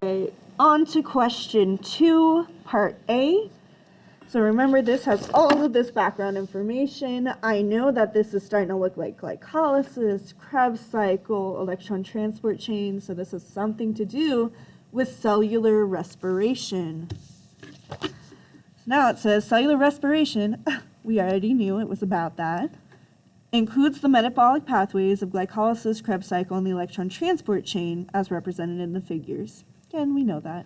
Okay, on to question 2, part A. So remember, this has all of this background information. I know that this is starting to look like glycolysis, Krebs cycle, electron transport chain, so this has something to do with cellular respiration. So now it says cellular respiration, we already knew it was about that, includes the metabolic pathways of glycolysis, Krebs cycle, and the electron transport chain as represented in the figures. Again, we know that.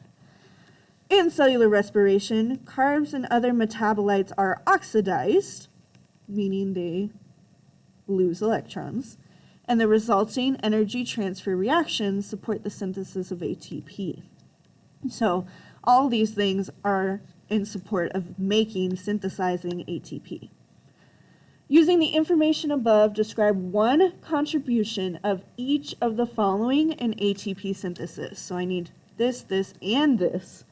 In cellular respiration, carbs and other metabolites are oxidized, meaning they lose electrons, and the resulting energy transfer reactions support the synthesis of ATP. So all these things are in support of synthesizing ATP. Using the information above, describe one contribution of each of the following in ATP synthesis. So I need this, this, and this,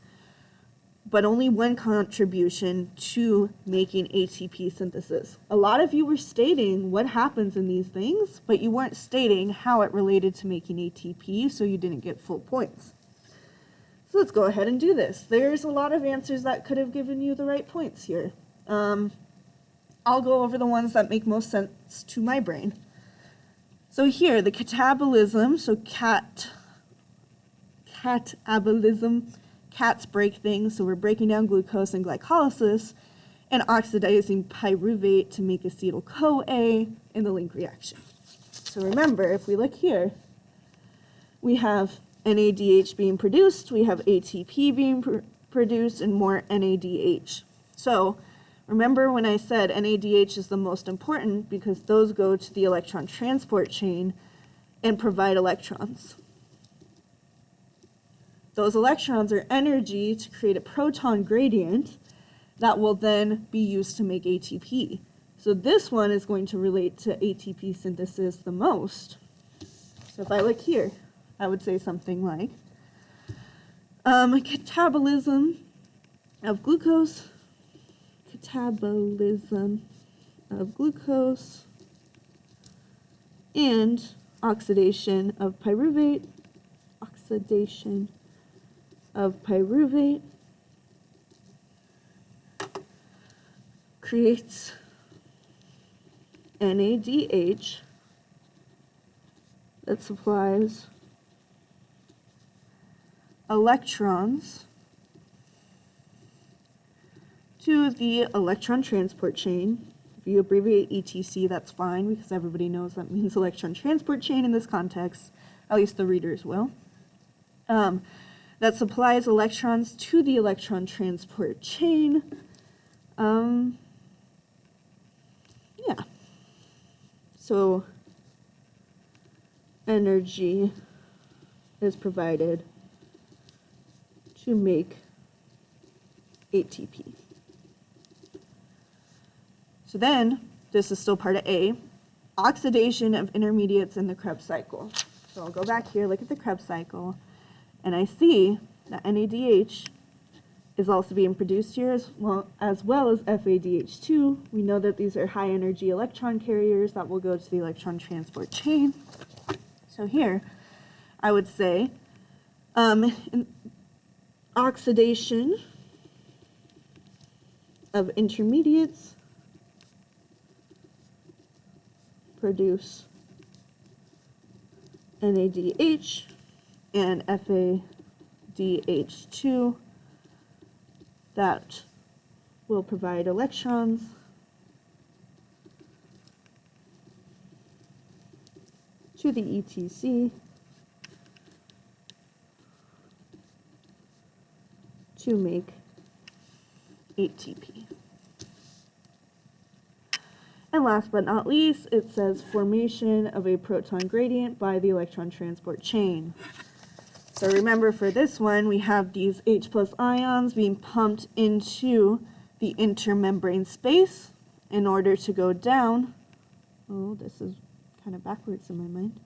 but only one contribution to making ATP synthesis. A lot of you were stating what happens in these things, but you weren't stating how it related to making ATP, so you didn't get full points. So let's go ahead and do this. There's a lot of answers that could have given you the right points here. I'll go over the ones that make most sense to my brain. So here, the catabolism, so catabolism, cats break things, so we're breaking down glucose and glycolysis and oxidizing pyruvate to make acetyl-CoA in the link reaction. So remember, if we look here, we have NADH being produced, we have ATP being produced, and more NADH. So remember when I said NADH is the most important because those go to the electron transport chain and provide electrons. Those electrons are energy to create a proton gradient that will then be used to make ATP. So this one is going to relate to ATP synthesis the most. So if I look here, I would say something like catabolism of glucose and oxidation of pyruvate, creates NADH that supplies electrons to the electron transport chain. If you abbreviate ETC, that's fine because everybody knows that means electron transport chain in this context, at least the readers will. That supplies electrons to the electron transport chain. Yeah. So energy is provided to make ATP. So then, this is still part of A, oxidation of intermediates in the Krebs cycle. So I'll go back here, look at the Krebs cycle, and I see that NADH is also being produced here as well as FADH2. We know that these are high energy electron carriers that will go to the electron transport chain. So here, I would say oxidation of intermediates produce NADH and FADH2 that will provide electrons to the ETC to make ATP. And last but not least, it says formation of a proton gradient by the electron transport chain. So remember, for this one, we have these H+ ions being pumped into the intermembrane space in order to go down. Oh, this is kind of backwards in my mind.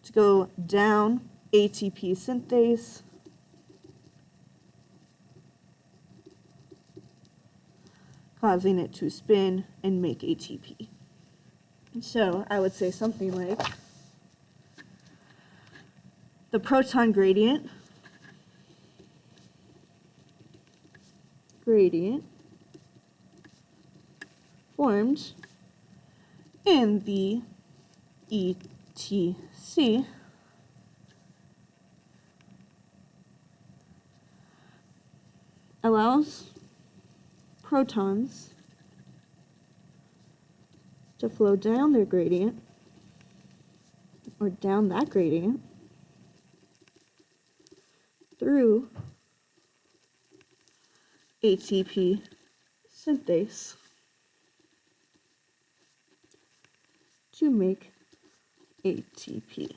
To go down ATP synthase causing it to spin and make ATP. So I would say something like the proton gradient gradient formed in the ETC allows protons to flow down their gradient, or down that gradient, through ATP synthase to make ATP.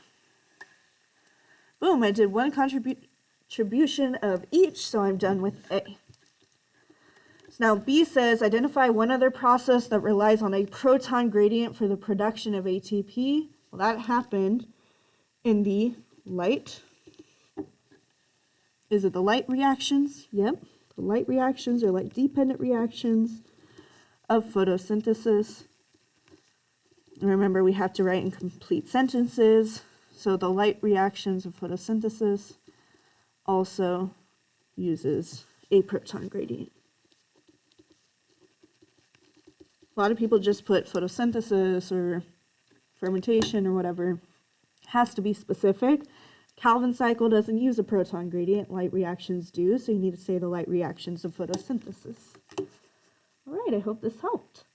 Boom, I did one contribution of each, so I'm done with A. So now B says, identify one other process that relies on a proton gradient for the production of ATP. Well, that happened in the light. Is it the light reactions? Yep. The light reactions are light-dependent reactions of photosynthesis. And remember, we have to write in complete sentences. So the light reactions of photosynthesis also uses a proton gradient. A lot of people just put photosynthesis or fermentation or whatever. It has to be specific. Calvin cycle doesn't use a proton gradient. Light reactions do, so you need to say the light reactions of photosynthesis. All right, I hope this helped.